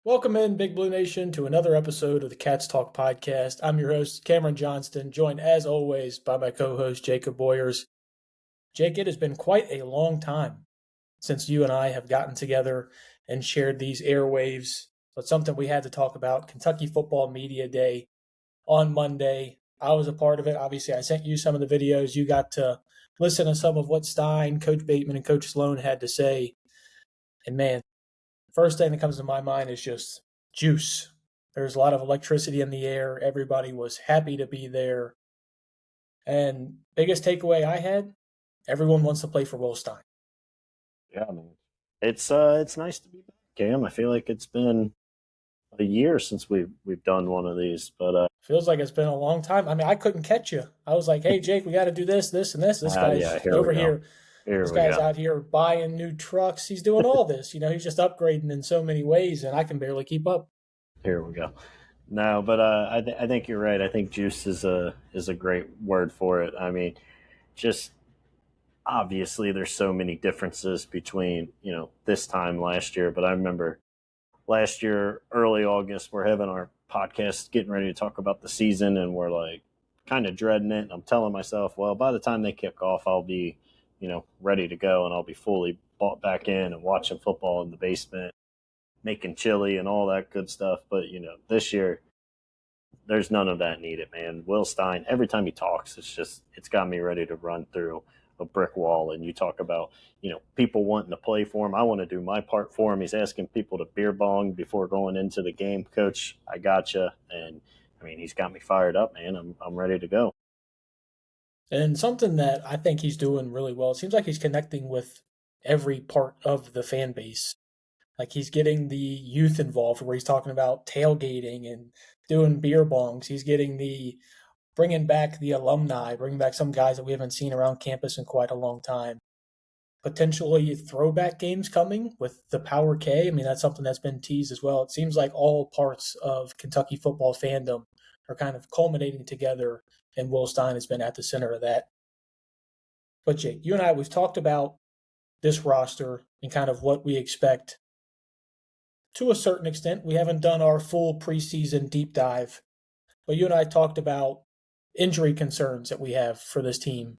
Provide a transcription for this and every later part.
Welcome in, Big Blue Nation, to another episode of the Cats Talk podcast. I'm your host, Cameron Johnston, joined as always by my co host, Jacob Boyers. Jake, it has been quite a long time since you and I have gotten together and shared these airwaves. So it's something we had to talk about. Kentucky Football Media Day on Monday. I was a part of it. Obviously, I sent you some of the videos. You got to listen to some of what Stein, Coach Bateman, and Coach Sloan had to say. And man, first thing that comes to my mind is just juice. There's a lot of electricity in the air. Everybody was happy to be there. And biggest takeaway I had, everyone wants to play for Will Stein. Yeah, man. It's nice to be back, Cam. I feel like it's been a year since we've done one of these, but Feels like it's been a long time. I mean, I couldn't catch you. I was like, hey, Jake, we got to do this, this, and this. This guy's yeah, here over we go. here. Here This we guy's go. out here buying new trucks. He's doing all this. He's just upgrading in so many ways, and I can barely keep up. Here we go. No, but I think you're right. I think juice is a great word for it. I mean, just obviously there's so many differences between this time last year, but I remember last year, early August, we're having our podcast, getting ready to talk about the season, and we're like kind of dreading it. And I'm telling myself, well, by the time they kick off, I'll be, ready to go, and I'll be fully bought back in and watching football in the basement, making chili and all that good stuff. But this year, there's none of that needed, man. Will Stein, every time he talks, it's got me ready to run through a brick wall. And you talk about, people wanting to play for him. I want to do my part for him. He's asking people to beer bong before going into the game. Coach, I gotcha. And I mean, he's got me fired up, man. I'm ready to go. And something that I think he's doing really well, it seems like he's connecting with every part of the fan base. Like he's getting the youth involved where he's talking about tailgating and doing beer bongs. He's getting the bringing back the alumni, bringing back some guys that we haven't seen around campus in quite a long time. Potentially throwback games coming with the Power K. I mean, that's something that's been teased as well. It seems like all parts of Kentucky football fandom are kind of culminating together, and Will Stein has been at the center of that. But Jake, you and I, we've talked about this roster and kind of what we expect to a certain extent. We haven't done our full preseason deep dive, but you and I talked about injury concerns that we have for this team.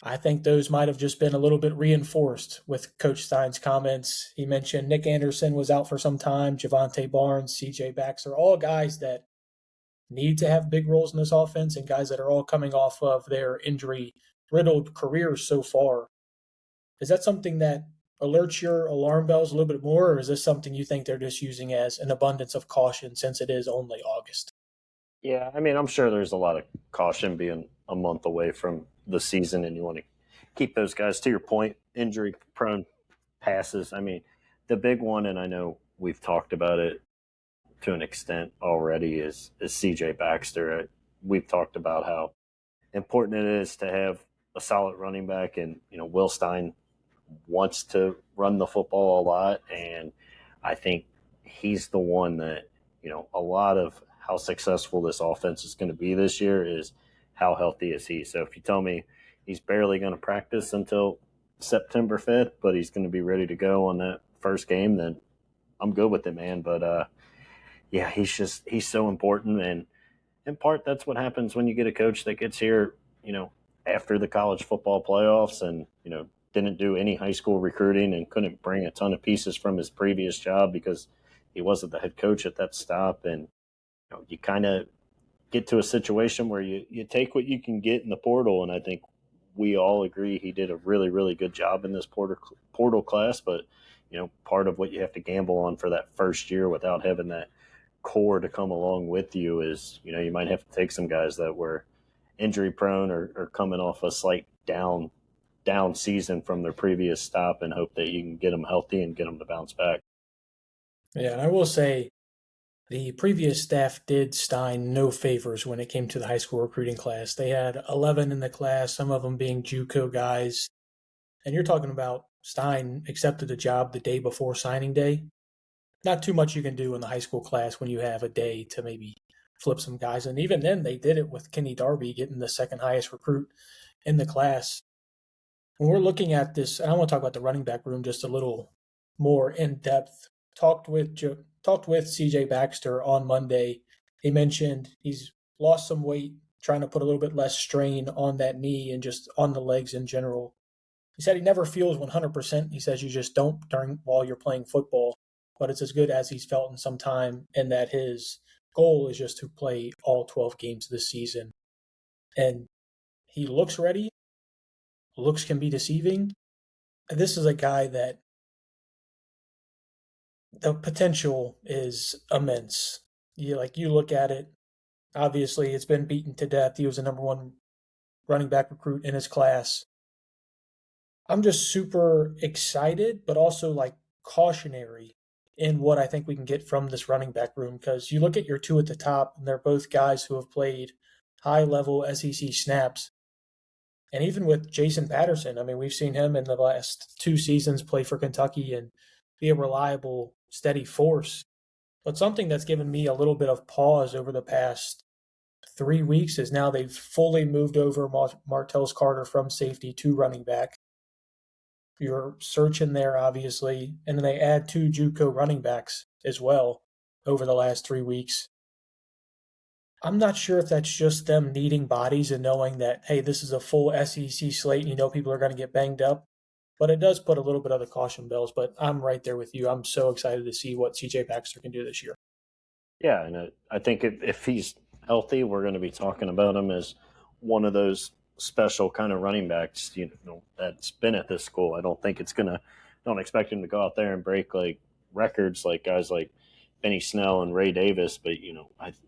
I think those might have just been a little bit reinforced with Coach Stein's comments. He mentioned Nick Anderson was out for some time, Javante Barnes, CJ Baxter, all guys that need to have big roles in this offense and guys that are all coming off of their injury-riddled careers so far. Is that something that alerts your alarm bells a little bit more, or is this something you think they're just using as an abundance of caution since it is only August? Yeah, I mean, I'm sure there's a lot of caution being a month away from the season, and you want to keep those guys, to your point, injury prone passes. I mean, the big one, and I know we've talked about it to an extent already, is CJ Baxter. We've talked about how important it is to have a solid running back, and Will Stein wants to run the football a lot, and I think he's the one that a lot of how successful this offense is going to be this year is how healthy is he. So if you tell me he's barely going to practice until September 5th, but he's going to be ready to go on that first game, then I'm good with it, man. But yeah, he's so important, and in part that's what happens when you get a coach that gets here, after the college football playoffs, and didn't do any high school recruiting and couldn't bring a ton of pieces from his previous job because he wasn't the head coach at that stop. And you kind of get to a situation where you take what you can get in the portal, and I think we all agree he did a really, really good job in this portal class. But part of what you have to gamble on for that first year without having that core to come along with you is you might have to take some guys that were injury prone or coming off a slight down season from their previous stop, and hope that you can get them healthy and get them to bounce back. Yeah, and I will say the previous staff did Stein no favors when it came to the high school recruiting class. They had 11 in the class, some of them being JUCO guys. And you're talking about Stein accepted a job the day before signing day. Not too much you can do in the high school class when you have a day to maybe flip some guys. And even then, they did it with Kenny Darby getting the second highest recruit in the class. When we're looking at this, and I want to talk about the running back room just a little more in depth. talked with CJ Baxter on Monday. He mentioned he's lost some weight, trying to put a little bit less strain on that knee and just on the legs in general. He said he never feels 100%. He says you just don't during while you're playing football, but it's as good as he's felt in some time, and that his goal is just to play all 12 games this season. And he looks ready. Looks can be deceiving. And this is a guy that the potential is immense. You look at it. Obviously, it's been beaten to death. He was the number one running back recruit in his class. I'm just super excited, but also like cautionary in what I think we can get from this running back room, because you look at your two at the top, and they're both guys who have played high level SEC snaps. And even with Jason Patterson, I mean, we've seen him in the last 2 seasons play for Kentucky and be a reliable, steady force. But something that's given me a little bit of pause over the past 3 weeks is now they've fully moved over Martellus Carter from safety to running back. You're searching there, obviously, and then they add 2 JUCO running backs as well over the last 3 weeks. I'm not sure if that's just them needing bodies and knowing that, hey, this is a full SEC slate and you know people are going to get banged up. But it does put a little bit of the caution bells. But I'm right there with you. I'm so excited to see what CJ Baxter can do this year. Yeah, and I think if he's healthy, we're going to be talking about him as one of those special kind of running backs, that's been at this school. I don't expect him to go out there and break like records like guys like Benny Snell and Ray Davis, but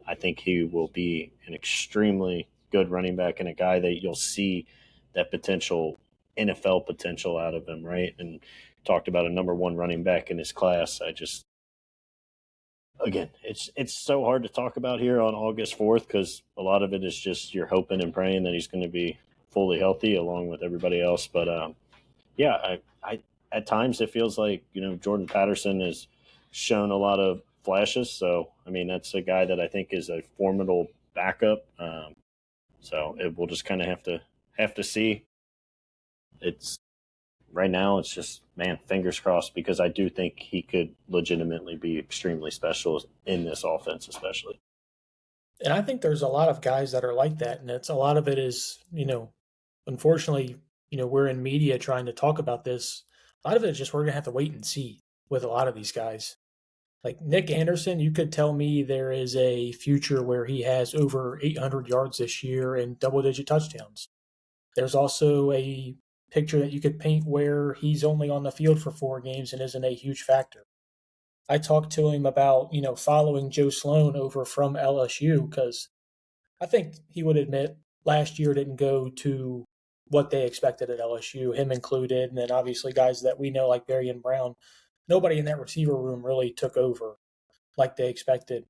I think he will be an extremely good running back and a guy that you'll see that potential NFL potential out of him, right? And talked about a number one running back in his class. Again, it's so hard to talk about here on August 4th because a lot of it is just you're hoping and praying that he's going to be fully healthy along with everybody else. But yeah, I at times it feels like Jordan Patterson has shown a lot of flashes. So I mean that's a guy that I think is a formidable backup. We'll just kind of have to see. It's right now it's just, man, fingers crossed, because I do think he could legitimately be extremely special in this offense, especially. And I think there's a lot of guys that are like that. And a lot of it is, unfortunately, we're in media trying to talk about this. A lot of it is just we're going to have to wait and see with a lot of these guys. Like Nick Anderson, you could tell me there is a future where he has over 800 yards this year and double-digit touchdowns. There's also a picture that you could paint where he's only on the field for 4 games and isn't a huge factor. I talked to him about, following Joe Sloan over from LSU, because I think he would admit last year didn't go to what they expected at LSU, him included, and then obviously guys that we know like Berrien Brown. Nobody in that receiver room really took over like they expected.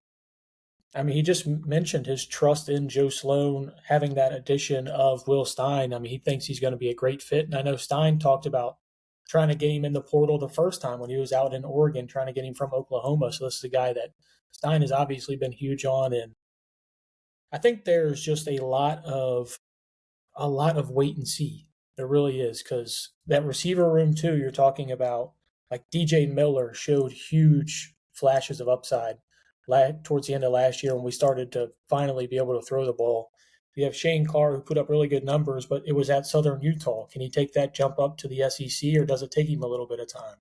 I mean, he just mentioned his trust in Joe Sloan, having that addition of Will Stein. I mean, he thinks he's going to be a great fit. And I know Stein talked about trying to get him in the portal the first time when he was out in Oregon, trying to get him from Oklahoma. So this is a guy that Stein has obviously been huge on. And I think there's just a lot of wait and see. There really is, because that receiver room too, you're talking about, like DJ Miller showed huge flashes of upside towards the end of last year when we started to finally be able to throw the ball. You have Shane Carr, who put up really good numbers, but it was at Southern Utah. Can he take that jump up to the SEC, or does it take him a little bit of time?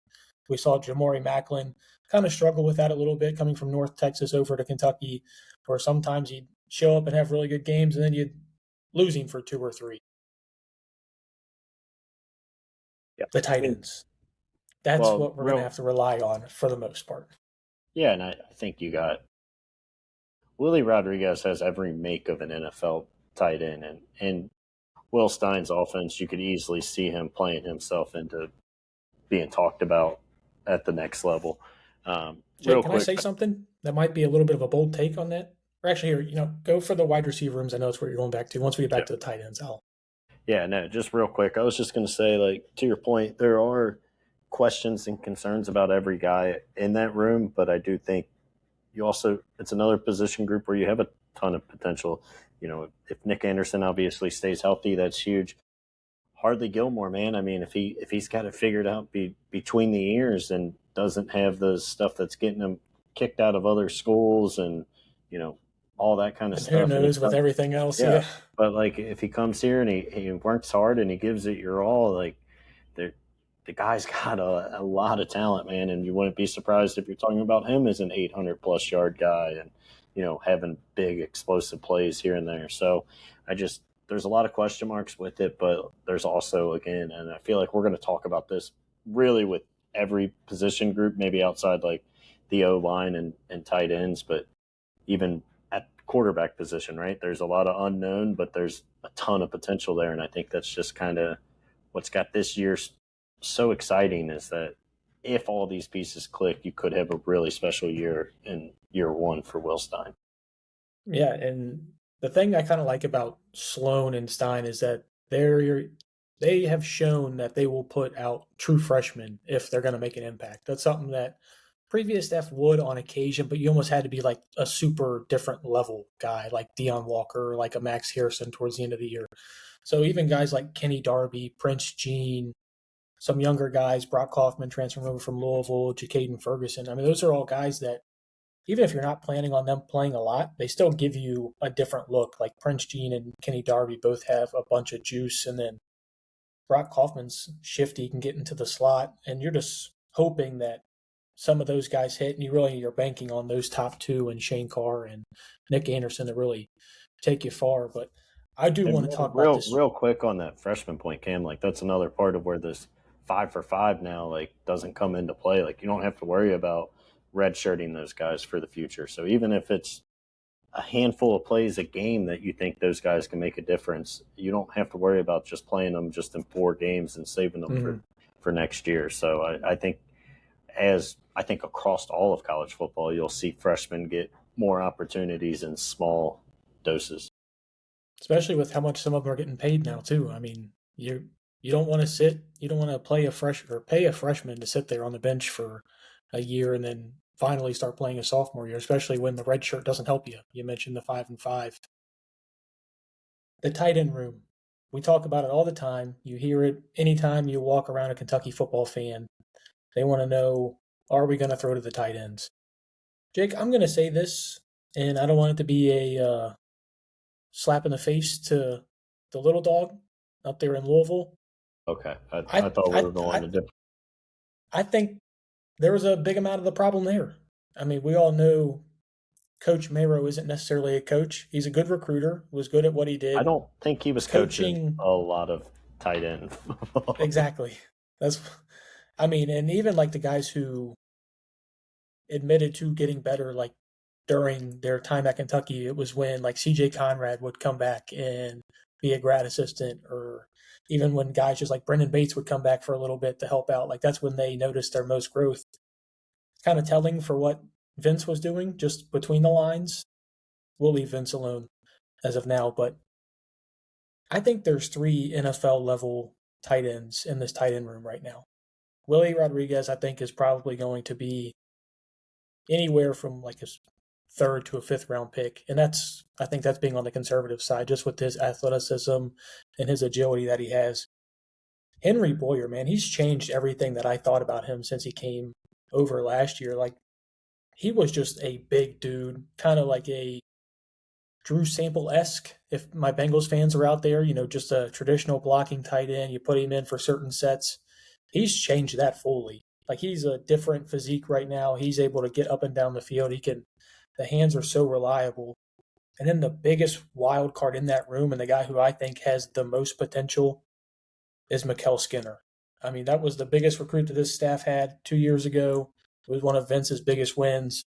We saw Jamori Macklin kind of struggle with that a little bit, coming from North Texas over to Kentucky, where sometimes he'd show up and have really good games, and then you'd lose him for 2 or 3. Yeah. The tight ends. That's what we're going to have to rely on for the most part. Yeah, and I think you got Willie Rodriguez has every make of an NFL tight end, and Will Stein's offense, you could easily see him playing himself into being talked about at the next level. Jay, can I say something that might be a little bit of a bold take on that? Or actually, here, go for the wide receiver rooms. I know it's where you're going back to. Once we get back to the tight ends, Yeah, no, just real quick. I was just going to say, like, to your point, there are questions and concerns about every guy in that room, but I do think it's another position group where you have a ton of potential. If Nick Anderson obviously stays healthy, that's huge. Hardly Gilmore, man. I mean, if he's got it figured out between the ears, and doesn't have the stuff that's getting him kicked out of other schools and, all that kind of And who stuff. And knows with everything else? yeah, Yeah. but like if he comes here and he works hard and he gives it your all, like the guy's got a lot of talent, man. And you wouldn't be surprised if you're talking about him as an 800 plus yard guy and, having big explosive plays here and there. So there's a lot of question marks with it, but there's also, again, and I feel like we're going to talk about this really with every position group, maybe outside like the O line and tight ends, but even at quarterback position, right? There's a lot of unknown, but there's a ton of potential there. And I think that's just kind of what's got this year so exciting, is that if all these pieces click, you could have a really special year in year one for Will Stein. Yeah, and the thing I kind of like about Sloan and Stein is that they have shown that they will put out true freshmen if they're going to make an impact. That's something that previous staff would on occasion, but you almost had to be like a super different level guy, like Deion Walker, like a Max Harrison towards the end of the year. So even guys like Kenny Darby, Prince Jean, some younger guys, Brock Kaufman transferring over from Louisville, Jacaden Ferguson. I mean, those are all guys that even if you're not planning on them playing a lot, they still give you a different look. Like Prince Jean and Kenny Darby both have a bunch of juice, and then Brock Kaufman's shifty, can get into the slot, and you're just hoping that some of those guys hit, and you're banking on those top two and Shane Carr and Nick Anderson to really take you far. But I do And want to talk about this. real quick on that freshman point, Cam, like that's another part of where this 5-for-5 now like doesn't come into play. Like you don't have to worry about redshirting those guys for the future. So even if it's a handful of plays a game that you think those guys can make a difference, you don't have to worry about just playing them just in 4 games and saving them for next year. So I think across all of college football, you'll see freshmen get more opportunities in small doses. Especially with how much some of them are getting paid now too. I mean, you don't want to sit, you don't want to pay a freshman to sit there on the bench for a year and then finally start playing a sophomore year, especially when the red shirt doesn't help you. You mentioned the 5-and-5. The tight end room. We talk about it all the time. You hear it anytime you walk around a Kentucky football fan. They want to know, are we going to throw to the tight ends? Jake, I'm going to say this, and I don't want it to be a slap in the face to the little dog up there in Louisville. Okay. I I thought we I were going to different. I think there was a big amount of the problem there. I mean, we all know Coach Mero isn't necessarily a coach. He's a good recruiter, was good at what he I did. don't think he was coaching Coaching, a lot of tight end. exactly. That's, I mean, and even like the guys who admitted to getting better, like during their time at Kentucky, it was when like CJ Conrad would come back and be a grad assistant, or even when guys just like Brendan Bates would come back for a little bit to help out. Like that's when they noticed their most growth. It's kind of telling for what Vince was doing just between the lines. We'll leave Vince alone as of now, but I think there's 3 NFL level tight ends in this tight end room right now. Willie Rodriguez, I think, is probably going to be anywhere from like a 3rd to a 5th round pick. And I think that's being on the conservative side, just with his athleticism and his agility that he has. Henry Boyer, man, he's changed everything that I thought about him since he came over last year. Like, he was just a big dude, kind of like a Drew Sample-esque, if my Bengals fans are out there, just a traditional blocking tight end. You put him in for certain sets. He's changed that fully. Like, he's a different physique right now. He's able to get up and down the field. The hands are so reliable. And then the biggest wild card in that room, and the guy who I think has the most potential, is Mikael Skinner. I mean, that was the biggest recruit that this staff had 2 years ago. It was one of Vince's biggest wins.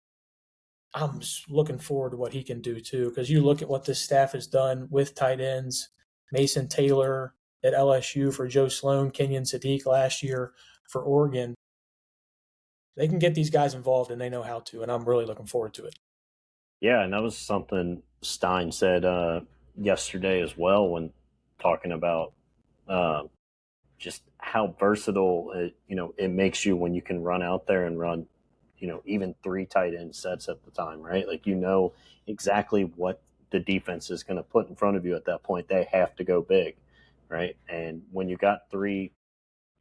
I'm looking forward to what he can do too, because you look at what this staff has done with tight ends, Mason Taylor at LSU for Joe Sloan, Kenyon Sadiq last year for Oregon. They can get these guys involved, and they know how to, and I'm really looking forward to it. Yeah, and that was something Stein said yesterday as well when talking about just how versatile it makes you when you can run out there and run even 3 tight end sets at the time, right? Like exactly what the defense is going to put in front of you at that point. They have to go big, right? And when you got 3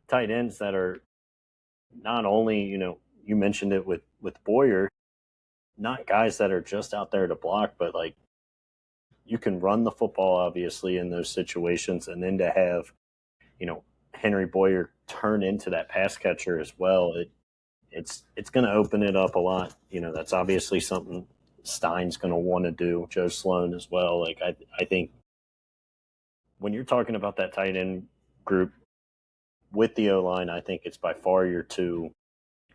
tight ends that are not only you mentioned it with Boyer, not guys that are just out there to block, but like you can run the football obviously in those situations, and then to have, Henry Boyer turn into that pass catcher as well, it's going to open it up a lot. That's obviously something Stein's going to want to do, Joe Sloan as well. Like I think when you're talking about that tight end group with the O-line, I think it's by far your two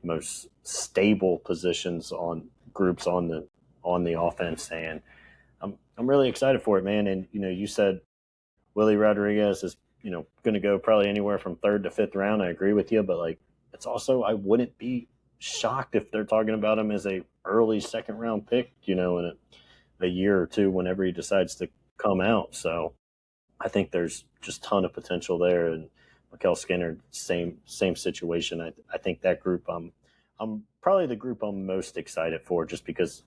most stable positions on groups on the offense, and I'm really excited for it, man. And you said Willie Rodriguez is going to go probably anywhere from 3rd to 5th round. I agree with you, but like it's also, I wouldn't be shocked if they're talking about him as a early 2nd round pick, in a year or two whenever he decides to come out. So I think there's just a ton of potential there. And Mikael Skinner, same situation. I think that group, I'm probably the group I'm most excited for, just because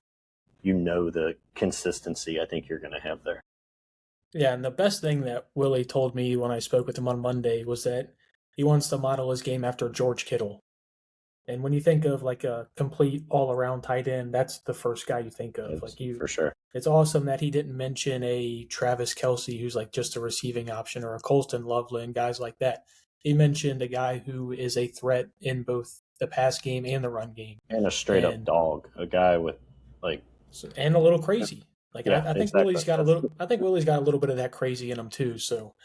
the consistency I think you're going to have there. Yeah, and the best thing that Willie told me when I spoke with him on Monday was that he wants to model his game after George Kittle. And when you think of like a complete all-around tight end, that's the first guy you think of. For sure. It's awesome that he didn't mention a Travis Kelce who's like just a receiving option, or a Colston Loveland, guys like that. He mentioned a guy who is a threat in both the pass game and the run game. And a straight-up dog, a guy with and a little crazy. Like yeah, I think exactly. Willie's got a little. I think Willie's got a little bit of that crazy in him too. So,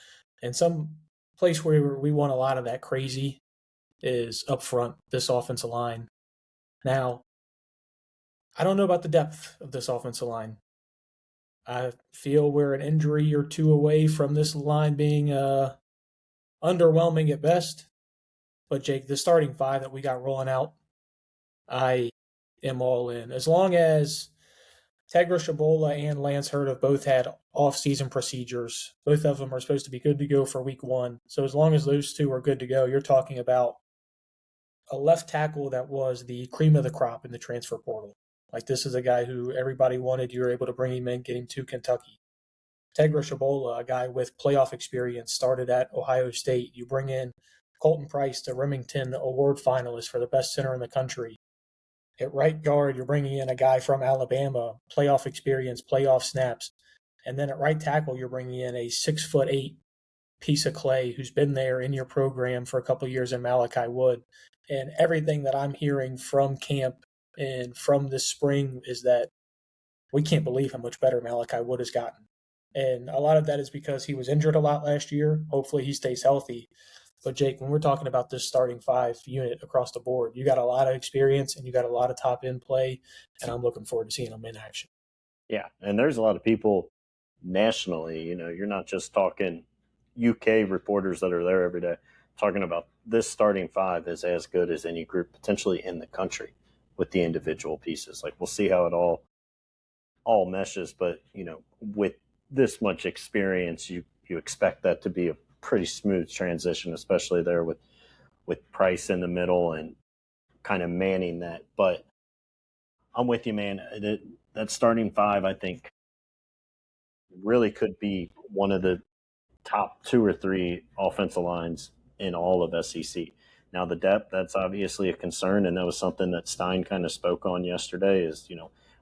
and some place where we want a lot of that crazy is up front, this offensive line. Now, I don't know about the depth of this offensive line. I feel we're an injury or two away from this line being underwhelming at best. But Jake, the starting 5 that we got rolling out, I am all in. As long as Tegra Shabola and Lance Hurd have both had off-season procedures. Both of them are supposed to be good to go for week 1. So as long as those two are good to go, you're talking about a left tackle that was the cream of the crop in the transfer portal. Like, this is a guy who everybody wanted. You were able to bring him in, get him to Kentucky. Tegra Shabola, a guy with playoff experience, started at Ohio State. You bring in Colton Price, the Remington Award finalist for the best center in the country. At right guard, you're bringing in a guy from Alabama, playoff experience, playoff snaps. And then at right tackle, you're bringing in a 6'8" piece of clay who's been there in your program for a couple of years in Malachi Wood. And everything that I'm hearing from camp and from this spring is that we can't believe how much better Malachi Wood has gotten. And a lot of that is because he was injured a lot last year. Hopefully he stays healthy. But Jake, when we're talking about this starting 5 unit across the board, you got a lot of experience and you got a lot of top end play, and I'm looking forward to seeing them in action. Yeah, and there's a lot of people nationally, you're not just talking UK reporters that are there every day, talking about this starting 5 is as good as any group potentially in the country with the individual pieces. Like, we'll see how it all meshes, but with this much experience, you expect that to be a pretty smooth transition, especially there with Price in the middle and kind of manning that. But I'm with you, man. That starting 5, I think, really could be one of the top 2 or 3 offensive lines in all of SEC. Now, the depth, that's obviously a concern, and that was something that Stein kind of spoke on yesterday is,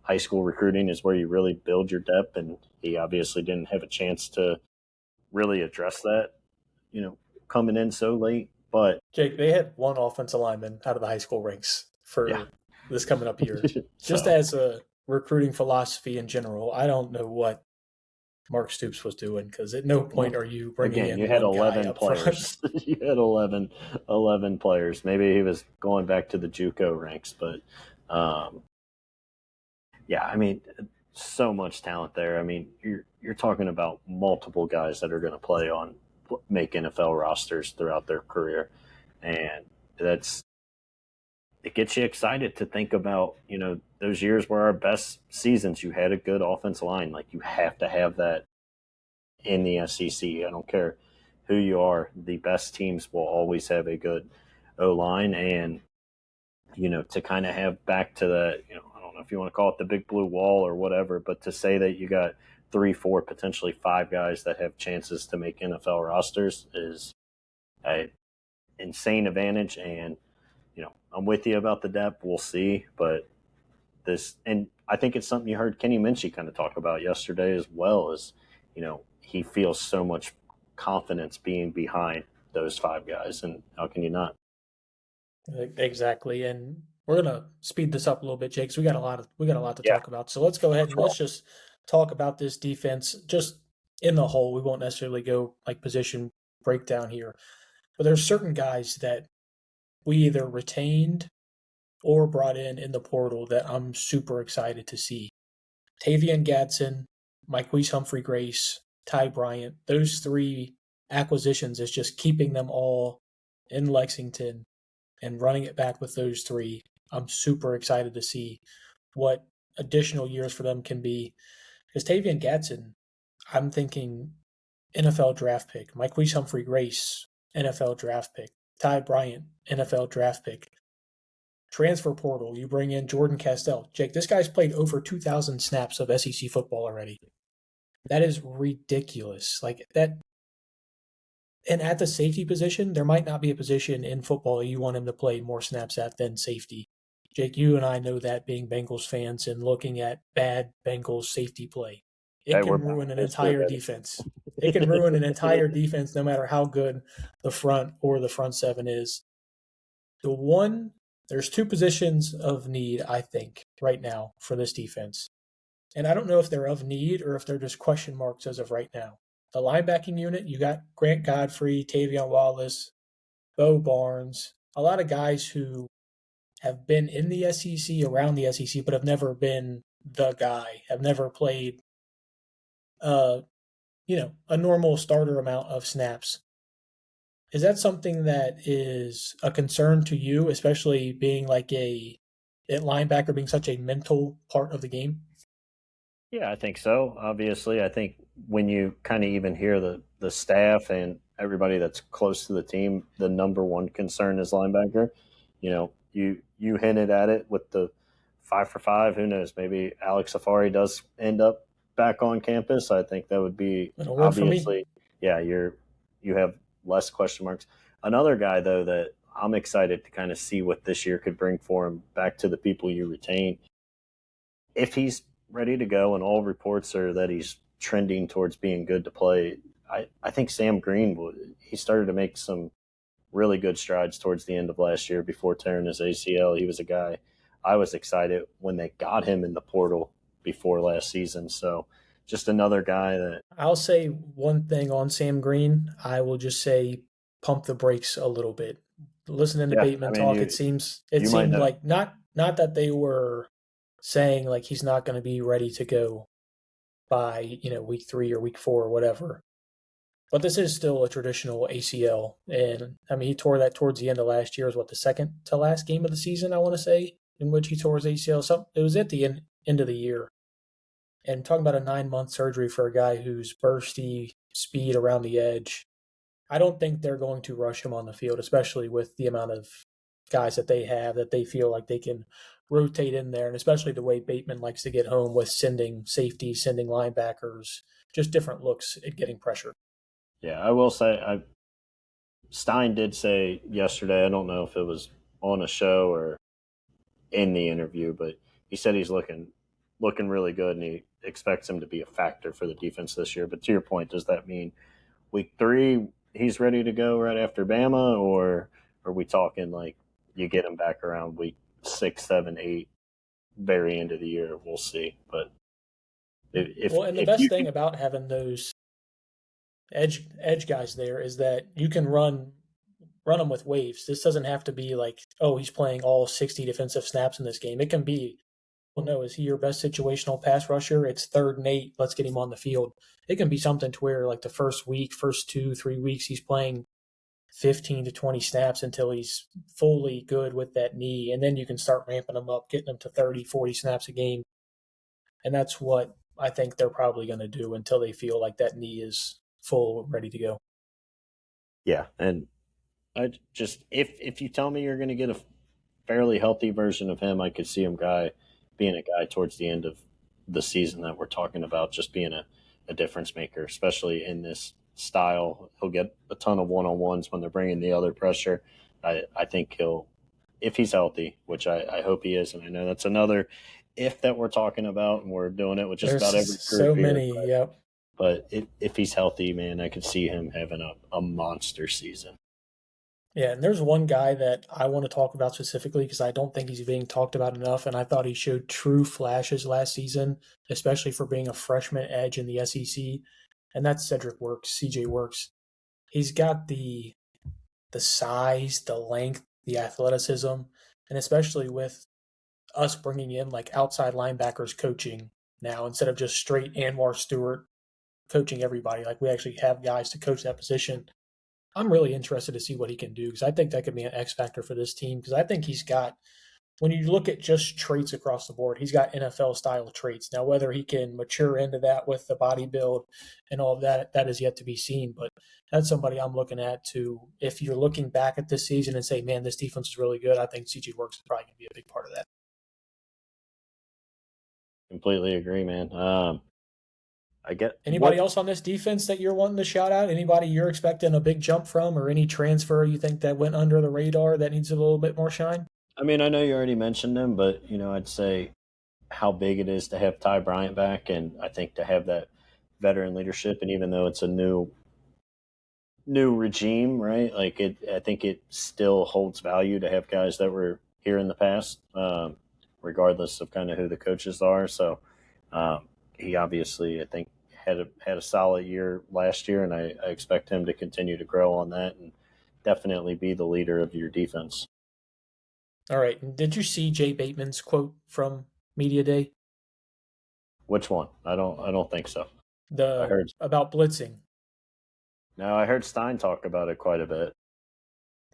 high school recruiting is where you really build your depth, and he obviously didn't have a chance to really address that, coming in so late. But Jake, they had one offensive lineman out of the high school ranks for this coming up year. Just as a recruiting philosophy in general, I don't know what Mark Stoops was doing, because at no point are you bringing in you had one 11 guy up players. front. You had 11 players. Maybe he was going back to the JUCO ranks, but I mean, so much talent there. I mean, you're talking about multiple guys that are going to make NFL rosters throughout their career, and it gets you excited to think about, those years where our best seasons, you had a good offensive line. Like, you have to have that in the SEC. I don't care who you are. The best teams will always have a good O-line, and, to kind of have back to that, I don't know if you want to call it the big blue wall or whatever, but to say that you got 3, 4, potentially 5 guys that have chances to make NFL rosters is an insane advantage. And, I'm with you about the depth. We'll see, but this, and I think it's something you heard Kenny Minchie kind of talk about yesterday as well. Is he feels so much confidence being behind those five guys, and how can you not? Exactly. And we're gonna speed this up a little bit, Jake, 'cause we got a lot to Yeah, talk about. So let's go ahead and let's just talk about this defense just in the whole. We won't necessarily go like position breakdown here. But there's certain guys that we either retained or brought in the portal that I'm super excited to see. Tavian Gadsden, Myquise Humphrey Grace, Ty Bryant, those three acquisitions is just keeping them all in Lexington and running it back with those three. I'm super excited to see what additional years for them can be. Because Tavian Gadsden, I'm thinking NFL draft pick. Myquise Humphrey Grace, NFL draft pick. Ty Bryant, NFL draft pick. Transfer portal, you bring in Jordan Castell. Jake, this guy's played over 2,000 snaps of SEC football already. That is ridiculous. Like that. And at the safety position, there might not be a position in football you want him to play more snaps at than safety. Jake, you and I know that being Bengals fans and looking at bad Bengals safety play. It hey, can ruin an entire baby. defense. It can ruin an entire defense no matter how good the front or the front seven is. There's two positions of need, I think, right now for this defense. And I don't know if they're of need or if they're just question marks as of right now. The linebacking unit, you got Grant Godfrey, Tavion Wallace, Bo Barnes, a lot of guys who have been in the SEC, around the SEC, but have never been the guy, have never played, uh, a normal starter amount of snaps. Is that something that is a concern to you, especially being like at linebacker being such a mental part of the game? Yeah, I think so. Obviously, I think when you kind of even hear the staff and everybody that's close to the team, the number one concern is linebacker. You hinted at it with the 5 for 5. Who knows? Maybe Alex Safari does end up back on campus. I think that would be It'll work for me. obviously. Yeah, you have less question marks. Another guy though that I'm excited to kind of see what this year could bring for him. Back to the people you retain, if he's ready to go, and all reports are that he's trending towards being good to play. I think Sam Green he started to make some really good strides towards the end of last year before tearing his ACL. He was a guy I was excited when they got him in the portal before last season. So just another guy that I'll say one thing on Sam Green. I will just say pump the brakes a little bit. Listening to yeah, I Bateman mean talk, it you might seemed know. like not that they were saying like he's not going to be ready to go by week 3 or week 4 or whatever. But this is still a traditional ACL, and I mean he tore that towards the end of last year. Is what, the second to last game of the season, I want to say, in which he tore his ACL. So it was at the end of the year. And talking about a 9-month surgery for a guy who's bursty speed around the edge, I don't think they're going to rush him on the field, especially with the amount of guys that they have that they feel like they can rotate in there, and especially the way Bateman likes to get home with sending safety, sending linebackers, just different looks at getting pressure. Yeah, I will say Stein did say yesterday. I don't know if it was on a show or in the interview, but he said he's looking really good, and he expects him to be a factor for the defense this year. But to your point, does that mean week 3 he's ready to go right after Bama, or are we talking like you get him back around week 6, 7, 8, very end of the year? We'll see. But And the if best you thing can, about having those edge guys there is that you can run them with waves. This doesn't have to be like, oh, he's playing all 60 defensive snaps in this game. It can be, well, no, is he your best situational pass rusher? It's 3rd and 8. Let's get him on the field. It can be something to where like the first week, first 2, 3 weeks, he's playing 15 to 20 snaps until he's fully good with that knee. And then you can start ramping him up, getting him to 30, 40 snaps a game. And that's what I think they're probably going to do until they feel like that knee is full, ready to go. yeah, and I just if you tell me you're going to get a fairly healthy version of him, I could see him being a guy towards the end of the season that we're talking about, just being a difference maker, especially in this style. He'll get a ton of one-on-ones when they're bringing the other pressure. I think if he's healthy, which I hope he is, and I know that's another if that we're talking about, and we're doing it with just There's about every so group here. many. Yep. But if he's healthy, man, I could see him having a monster season. Yeah, and there's one guy that I want to talk about specifically because I don't think he's being talked about enough, and I thought he showed true flashes last season, especially for being a freshman edge in the SEC, and that's Cedric Works, CJ Works. He's got the size, the length, the athleticism, and especially with us bringing in like outside linebackers coaching now instead of just straight Anwar Stewart coaching everybody. Like we actually have guys to coach that position. I'm really interested to see what he can do because I think that could be an X factor for this team because I think he's got, when you look at just traits across the board, he's got NFL style traits. Now, whether he can mature into that with the body build and all of that, that is yet to be seen. But that's somebody I'm looking at to, if you're looking back at this season and say, man, this defense is really good, I think CJ Works is probably going to be a big part of that. Completely agree, man. I get Anybody else on this defense that you're wanting to shout out? Anybody you're expecting a big jump from, or any transfer you think that went under the radar that needs a little bit more shine? I mean, I know you already mentioned him, but I'd say how big it is to have Ty Bryant back, and I think to have that veteran leadership, and even though it's a new regime, right? Like I think it still holds value to have guys that were here in the past, regardless of kind of who the coaches are. So he obviously, I think, had a solid year last year, and I expect him to continue to grow on that and definitely be the leader of your defense. All right. And did you see Jay Bateman's quote from Media Day? Which one? I don't think so. I The heard about blitzing. No, I heard Stein talk about it quite a bit.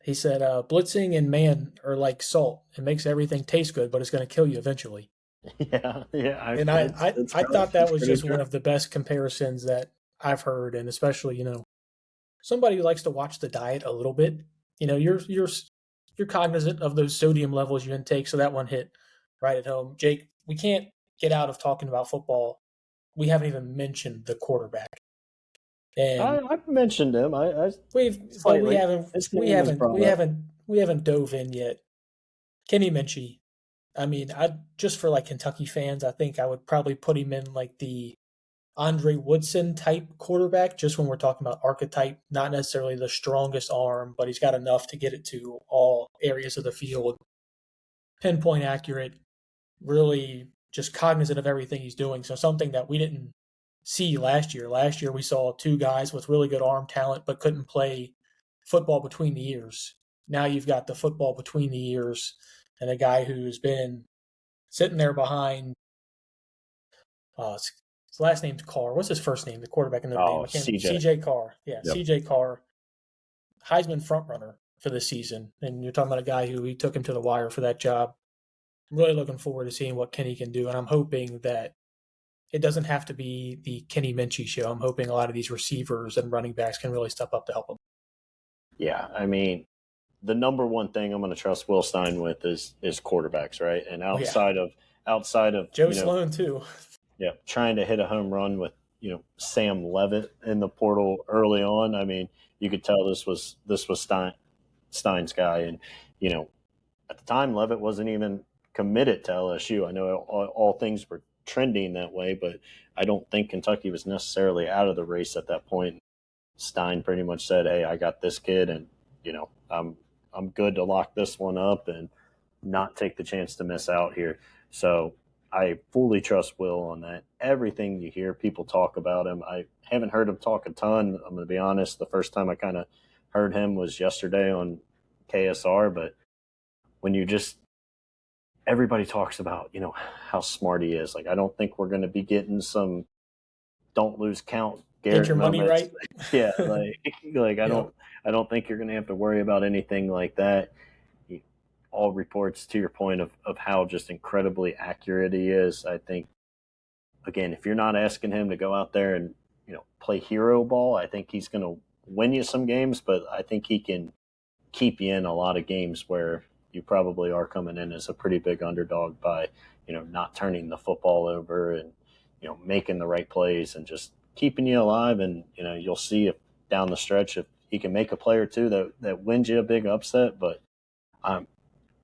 He said, "Blitzing and man are like salt. It makes everything taste good, but it's going to kill you eventually." Yeah. And I thought that was just one of the best comparisons that I've heard, and especially somebody who likes to watch the diet a little bit. You're cognizant of those sodium levels you intake, so that one hit right at home. Jake, we can't get out of talking about football. We haven't even mentioned the quarterback, and I've mentioned him. I we've but we slightly. haven't His we name was haven't we brought up. haven't we haven't dove in yet. Kenny Minchie. I mean, I just for like Kentucky fans, I think I would probably put him in like the Andre Woodson type quarterback, just when we're talking about archetype, not necessarily the strongest arm, but he's got enough to get it to all areas of the field. Pinpoint accurate, really just cognizant of everything he's doing. So something that we didn't see last year. Last year we saw two guys with really good arm talent but couldn't play football between the ears. Now you've got the football between the ears and a guy who's been sitting there behind his last name's Carr. What's his first name? The quarterback in Notre Dame. Oh, I can't. CJ. C.J. Carr. Yeah, Yep. C.J. Carr, Heisman frontrunner for this season, and you're talking about a guy who he took him to the wire for that job. I'm really looking forward to seeing what Kenny can do, and I'm hoping that it doesn't have to be the Kenny Minchie show. I'm hoping a lot of these receivers and running backs can really step up to help him. Yeah, I mean, the number one thing I'm going to trust Will Stein with is quarterbacks, right? And outside of Joe Sloan too. Yeah, trying to hit a home run with Sam Levitt in the portal early on. I mean, you could tell this was Stein's guy, and at the time Levitt wasn't even committed to LSU. I know all things were trending that way, but I don't think Kentucky was necessarily out of the race at that point. Stein pretty much said, "Hey, I got this kid, and I'm good to lock this one up and not take the chance to miss out here." So I fully trust Will on that. Everything you hear people talk about him, I haven't heard him talk a ton. I'm going to be honest. The first time I kind of heard him was yesterday on KSR, but when everybody talks about, how smart he is. Like, I don't think we're going to be getting some don't lose count Garrett Get your money moments. right. Yeah, like I don't think you're going to have to worry about anything like that. All reports, to your point of how just incredibly accurate he is. I think, again, if you're not asking him to go out there and play hero ball, I think he's going to win you some games, but I think he can keep you in a lot of games where you probably are coming in as a pretty big underdog by not turning the football over and making the right plays and just keeping you alive. And you'll see if down the stretch if he can make a play or two that wins you a big upset. But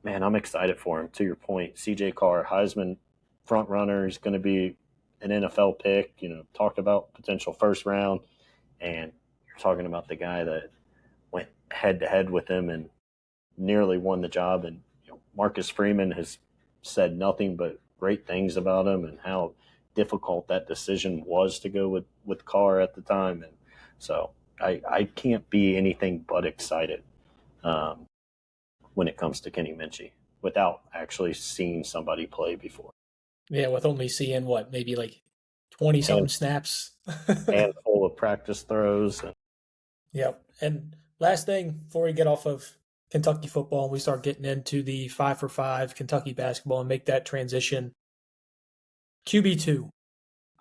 man, I'm excited for him. To your point, C.J. Carr, Heisman front runner, is going to be an NFL pick. Talked about potential first round, and you're talking about the guy that went head to head with him and nearly won the job. And Marcus Freeman has said nothing but great things about him and how difficult that decision was to go with Carr at the time. And so I can't be anything but excited when it comes to Kenny Minchie without actually seeing somebody play before. Yeah, with only seeing what, maybe like 20 something And snaps. handful of practice throws. Yep. And last thing before we get off of Kentucky football and we start getting into the 5-for-5 Kentucky basketball and make that transition. QB2.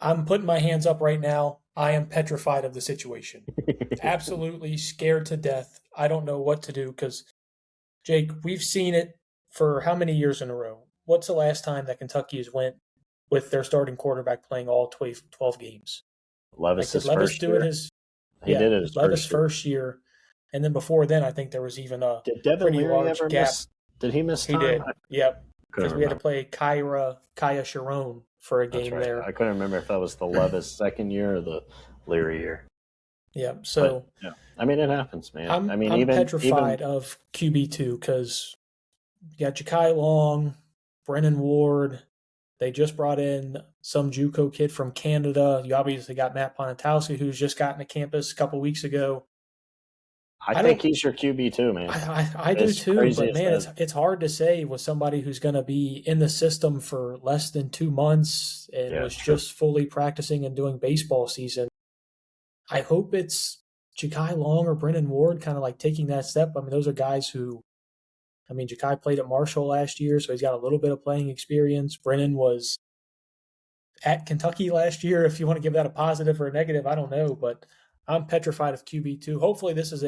I'm putting my hands up right now. I am petrified of the situation. Absolutely scared to death. I don't know what to do because, Jake, we've seen it for how many years in a row? What's the last time that Kentucky has went with their starting quarterback playing all 12 games? Like, did Levis's Levis first do it year. He yeah, did it his Levis' first year. first year. And then before then, I think there was even a Did Devin pretty Leary large ever gap. miss? Did he miss He time? did. Yep. Couldn't Because we had to remember. play Kaya Sharon for a That's game right. there. I couldn't remember if that was the Levis second year or the Leary year. Yeah. But So yeah, I mean, it happens, man. I mean, I'm even petrified of QB2 because you got Ja'Kai Long, Brennan Ward. They just brought in some JUCO kid from Canada. You obviously got Matt Ponatowski, who's just gotten to campus a couple weeks ago. I I think don't. he's your QB too, man. I do As too, crazy but as man, that. it's hard to say with somebody who's going to be in the system for less than 2 months and Yeah, was true. just fully practicing and doing baseball season. I hope it's Ja'Kai Long or Brennan Ward kind of like taking that step. I mean, those are guys who, I mean, Ja'Kai played at Marshall last year, so he's got a little bit of playing experience. Brennan was at Kentucky last year. If you want to give that a positive or a negative, I don't know, but I'm petrified of QB2. Hopefully, this is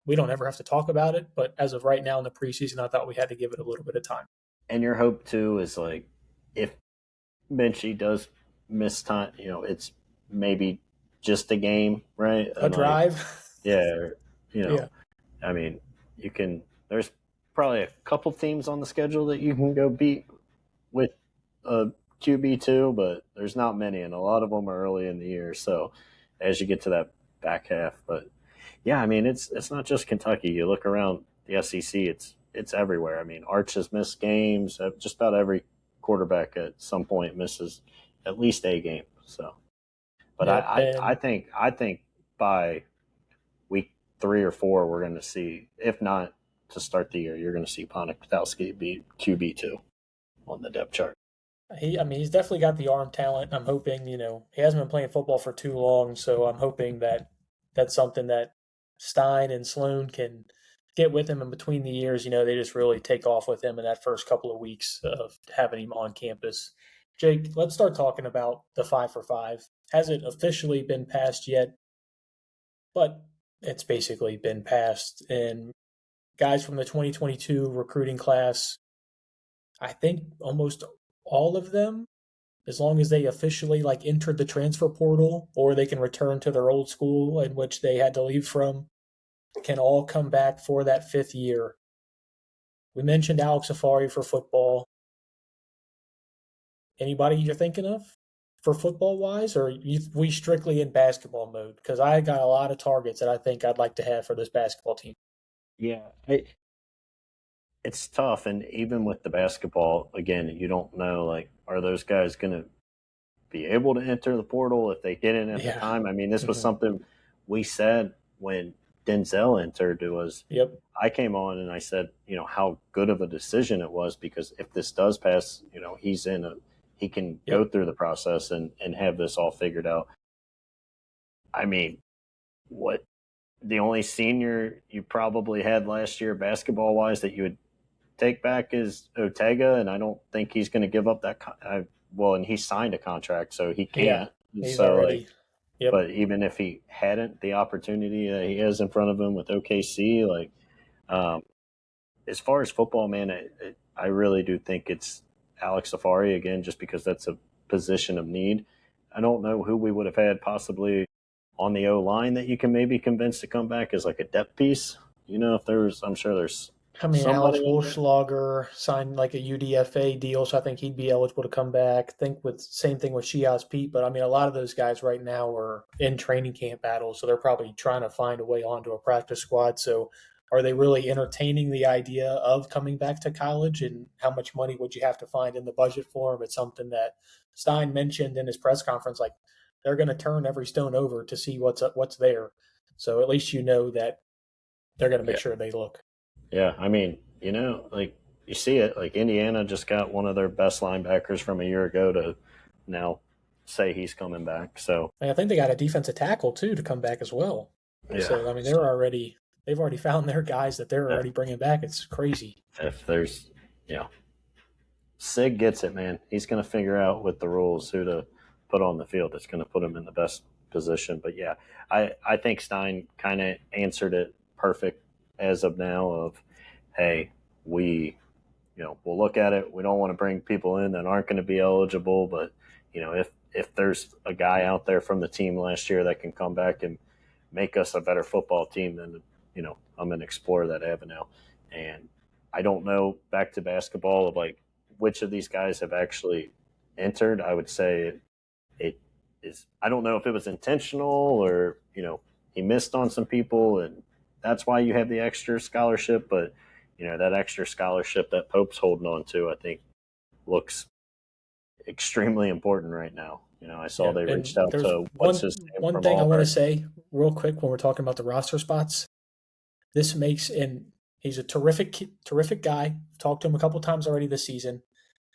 we don't ever have to talk about it, but as of right now in the preseason, I thought we had to give it a little bit of time. And your hope too is like if Minchie does miss time, it's maybe just a game, right? A And like, drive. yeah, Yeah. I mean, you can. There's probably a couple teams on the schedule that you can go beat with a QB2, but there's not many, and a lot of them are early in the year. So as you get to that back half, but yeah, I mean, it's not just Kentucky. You look around the SEC, it's everywhere. I mean, Arch has missed games. Just about every quarterback at some point misses at least a game. So, but Yep. And I think by week 3 or 4 we're going to see, if not to start the year, you're going to see Ponatowski be QB2 on the depth chart. I mean, he's definitely got the arm talent. I'm hoping, he hasn't been playing football for too long, so I'm hoping that that's something that Stein and Sloan can get with him in between the years. They just really take off with him in that first couple of weeks of having him on campus. Jake, let's start talking about the 5-for-5. Hasn't officially been passed yet, but it's basically been passed. And guys from the 2022 recruiting class, I think almost all of them, as long as they officially like entered the transfer portal or they can return to their old school in which they had to leave from, can all come back for that 5th year. We mentioned Alex Safari for football. Anybody you're thinking of for football wise, or we strictly in basketball mode? Because I got a lot of targets that I think I'd like to have for this basketball team. Yeah, it's tough, and even with the basketball, again, you don't know, like, are those guys going to be able to enter the portal if they didn't at the Yeah. time? I mean, this was Mm-hmm. something we said when Denzel entered. It was, Yep. I came on and I said, how good of a decision it was, because if this does pass, he can go Yep. through the process and have this all figured out. I mean, what the only senior you probably had last year basketball wise that you would take back is Ortega, and I don't think he's going to give up that. And he signed a contract, so he Yeah. can't. He's So, like, already. Yep. but even if he hadn't, the opportunity that he has in front of him with OKC, like, um, as far as football, man, I really do think it's Alex Safari again, just because that's a position of need. I don't know who we would have had possibly on the O line that you can maybe convince to come back as like a depth piece. If there's, I'm sure there's I mean, Alex somebody in there. Wolfschlager signed like a UDFA deal, so I think he'd be eligible to come back. Think with same thing with Shiaz Pete, but I mean, a lot of those guys right now are in training camp battles, so they're probably trying to find a way onto a practice squad. So, are they really entertaining the idea of coming back to college? And how much money would you have to find in the budget for them? It's something that Stein mentioned in his press conference. Like they're going to turn every stone over to see what's there. So at least you know that they're going to make Yeah, sure they look. yeah. I mean, like you see it. Like Indiana just got one of their best linebackers from a year ago to now say he's coming back. So I think they got a defensive tackle too to come back as well. yeah, So I mean, so, they've already found their guys that they're yeah. already bringing back. It's crazy. If there's, you know, Sig gets it, man. He's going to figure out with the rules who to put on the field. That's going to put him in the best position. But yeah, I think Stein kind of answered it perfect as of now. Of hey, we'll look at it. We don't want to bring people in that aren't going to be eligible, but if there's a guy out there from the team last year that can come back and make us a better football team, then I'm going to explore that avenue. And I don't know, back to basketball, of like which of these guys have actually entered. I would say it is. I don't know if it was intentional or he missed on some people, and that's why you have the extra scholarship. But that extra scholarship that Pope's holding on to, I think, looks extremely important right now. I saw Yeah, they and reached out there's to what's his name one from thing I want to Auburn. say real quick when we're talking about the roster spots. This makes and he's a terrific guy. Talked to him a couple times already this season.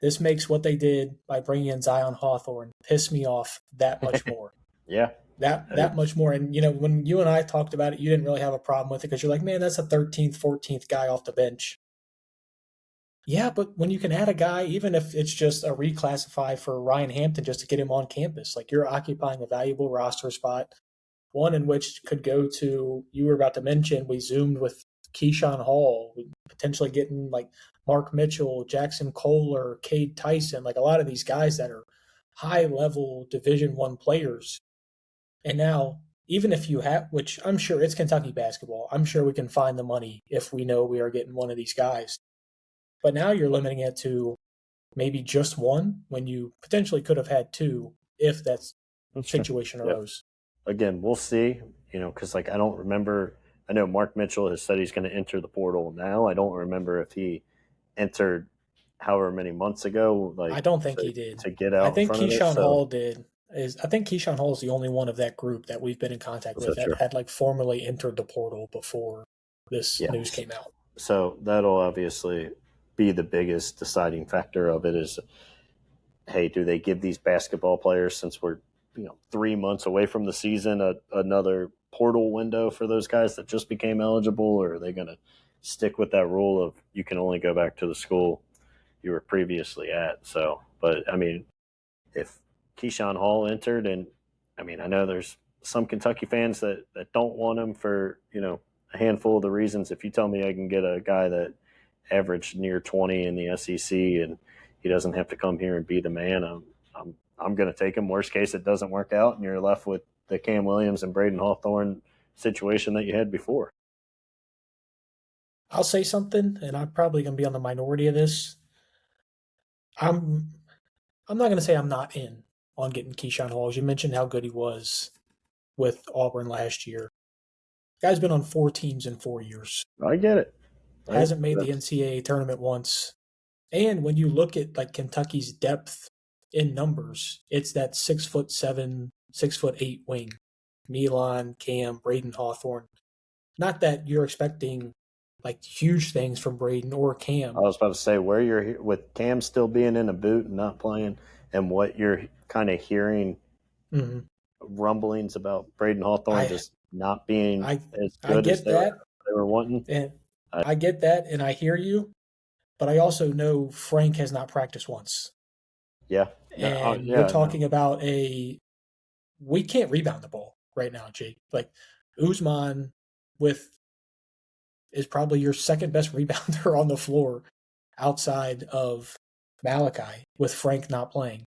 This makes what they did by bringing in Zion Hawthorne piss me off that much more. Yeah, That much more. And when you and I talked about it, you didn't really have a problem with it because you're like, man, that's a 13th, 14th guy off the bench. Yeah, but when you can add a guy, even if it's just a reclassify for Ryan Hampton just to get him on campus, like you're occupying a valuable roster spot, one in which could go to, you were about to mention, we zoomed with Keyshawn Hall, we potentially getting like Mark Mitchell, Jackson Kohler, Cade Tyson, like a lot of these guys that are high level Division I players. And now, even if you have, which I'm sure it's Kentucky basketball, I'm sure we can find the money if we know we are getting one of these guys. But now you're limiting it to maybe just one when you potentially could have had two if that that's true. situation Yeah. arose. Again, we'll see. Because I don't remember. I know Mark Mitchell has said he's going to enter the portal now. I don't remember if he entered however many months ago, I like don't think he did. to get I out in think front of it. Keyshawn So Hall did. I think Keyshawn Hall is the only one of that group that we've been in contact is with that that true? had like formally entered the portal before this Yeah. news came out. So that'll obviously be the biggest deciding factor of it is, hey, do they give these basketball players, since we're 3 months away from the season, another portal window for those guys that just became eligible, or are they going to stick with that rule of you can only go back to the school you were previously at? So, but I mean, if Keyshawn Hall entered, and I mean, I know there's some Kentucky fans that don't want him for a handful of the reasons. If you tell me I can get a guy that averaged near 20 in the SEC and he doesn't have to come here and be the man, I'm going to take him. Worst case, it doesn't work out, and you're left with the Cam Williams and Braden Hawthorne situation that you had before. I'll say something, and I'm probably going to be on the minority of this. I'm I'm not going to say I'm not in on getting Keyshawn Hall. As you mentioned how good he was with Auburn last year. Guy's been on 4 teams in 4 years. I get it. Hasn't made the NCAA tournament once. And when you look at like Kentucky's depth in numbers, it's that 6'7", 6'8" wing. Milan, Cam, Braden Hawthorne. Not that you're expecting like huge things from Braden or Cam. I was about to say, where you're with Cam still being in a boot and not playing, and what you're kind of hearing rumblings about Braden Hawthorne just not being as I good as get that, they were wanting. and I get that, and I hear you, but I also know Frank has not practiced once. Yeah, And you're talking about we can't rebound the ball right now, Jake. Like Usman is probably your second best rebounder on the floor outside of Malachi with Frank not playing.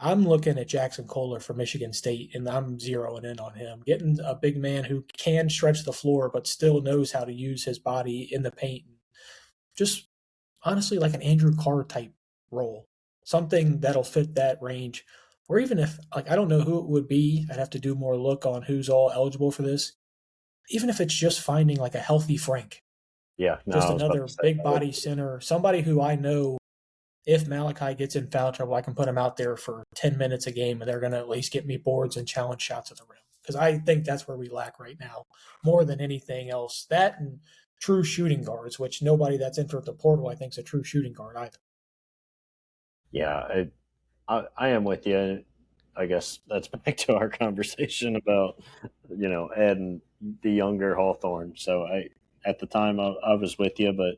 I'm looking at Jackson Kohler from Michigan State, and I'm zeroing in on him. Getting a big man who can stretch the floor but still knows how to use his body in the paint, just honestly like an Andrew Carr type role, something that'll fit that range. Or even if like I don't know who it would be, I'd have to do more look on who's all eligible for this. Even if it's just finding like a healthy Frank, Yeah, no, just I was about another to say big that would body center, somebody who I know if Malachi gets in foul trouble, I can put him out there for 10 minutes a game and they're going to at least get me boards and challenge shots at the rim. Because I think that's where we lack right now more than anything else. That and true shooting guards, which nobody that's entered the portal I think is a true shooting guard either. yeah, I am with you. I guess that's back to our conversation about adding the younger Hawthorne. So at the time I was with you, but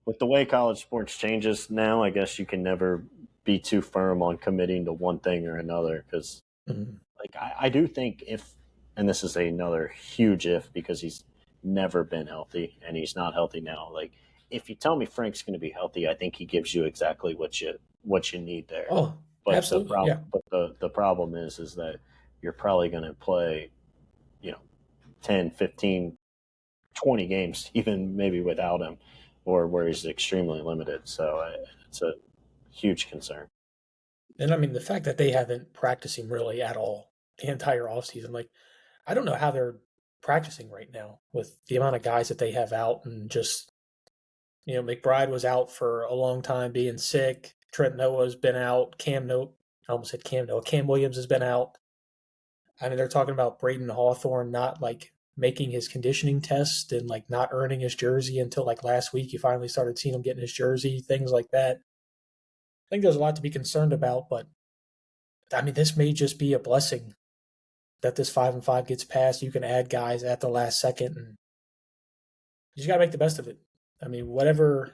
with the way college sports changes now, I guess you can never be too firm on committing to one thing or another because Mm-hmm. like I do think if, and this is another huge if because he's never been healthy and he's not healthy now. Like if you tell me Frank's going to be healthy, I think he gives you exactly what you need there. Oh, But absolutely. Yeah. the problem is that you're probably going to play, you know, 10, 15, 20 games even maybe without him or where he's extremely limited. So it's a huge concern. And I mean, the fact that they haven't practicing really at all the entire offseason, like, I don't know how they're practicing right now with the amount of guys that they have out and just, McBride was out for a long time being sick. Trent Noah's been out. I almost said Cam Noah. Cam Williams has been out. I mean, they're talking about Braden Hawthorne not like making his conditioning test and like not earning his jersey until like last week. You finally started seeing him getting his jersey, things like that. I think there's a lot to be concerned about, but I mean, this may just be a blessing that this 5-5 gets passed. You can add guys at the last second, and you just got to make the best of it. I mean, whatever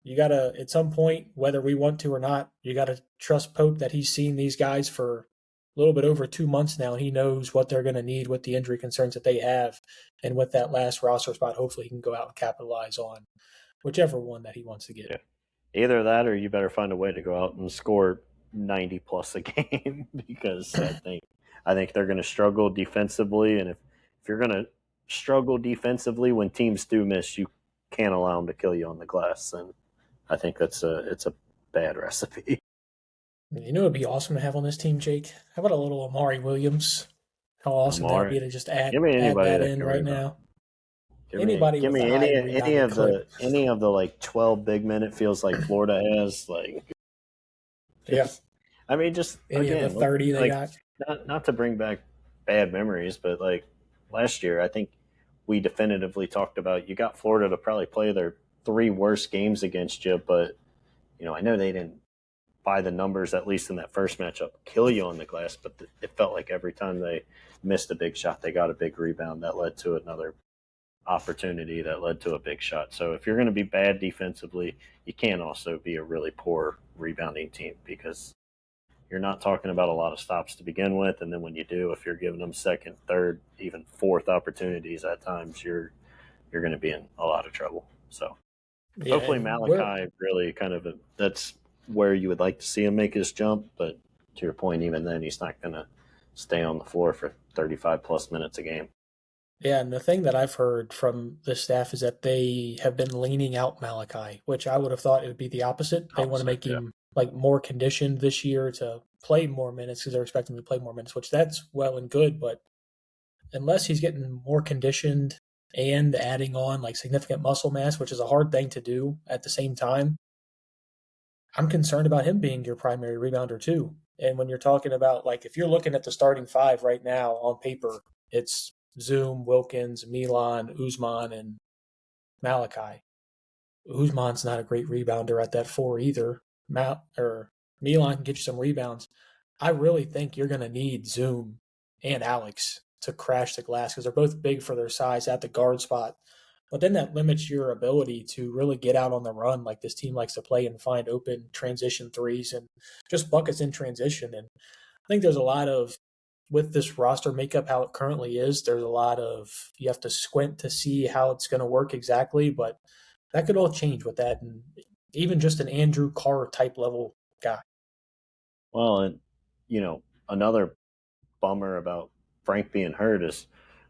you got to, at some point, whether we want to or not, you got to trust Pope that he's seen these guys for a little bit over 2 months now. He knows what they're going to need with the injury concerns that they have. And with that last roster spot, hopefully he can go out and capitalize on whichever one that he wants to get. Yeah. Either that or you better find a way to go out and score 90 plus a game because I think they're going to struggle defensively and if you're going to struggle defensively when teams do miss, you can't allow them to kill you on the glass and I think it's a bad recipe. You know, it'd be awesome to have on this team, Jake. How about a little Amari Williams? How awesome that would Amari, be to just add give me add anybody that that in can right rebound. now. Give me Anybody give with a me high any end any rebounding of could. the like 12 big men it feels like Florida has like Yeah. I mean just Any of the again look 30 they like got. not to bring back bad memories but like last year I think we definitively talked about you got Florida to probably play their three worst games against you but I know they didn't by the numbers at least in that first matchup kill you on the glass but it felt like every time they missed a big shot they got a big rebound that led to another opportunity that led to a big shot. So if you're going to be bad defensively, you can't also be a really poor rebounding team because you're not talking about a lot of stops to begin with. And then when you do, if you're giving them second, third, even fourth opportunities at times, you're going to be in a lot of trouble. So Yeah, hopefully and we're Malachi really that's where you would like to see him make his jump. But to your point, even then, he's not going to stay on the floor for 35 plus minutes a game. yeah, and the thing that I've heard from the staff is that they have been leaning out Malachi, which I would have thought it would be the opposite. They want to Opposite, make yeah. him like more conditioned this year to play more minutes because they're expecting him to play more minutes, which that's well and good, but unless he's getting more conditioned and adding on like significant muscle mass, which is a hard thing to do at the same time, I'm concerned about him being your primary rebounder too. And when you're talking about like if you're looking at the starting five right now on paper, it's Zoom, Wilkins, Milan, Uzman, and Malachi. Uzman's not a great rebounder at that four either. Milan can get you some rebounds. I really think you're going to need Zoom and Alex to crash the glass because they're both big for their size at the guard spot. But then that limits your ability to really get out on the run like this team likes to play and find open transition threes and just buckets in transition. And I think there's a lot of, with this roster makeup, how it currently is, there's a lot of, you have to squint to see how it's going to work exactly. But that could all change with that. And even just an Andrew Carr type level guy. Well, and another bummer about Frank being hurt is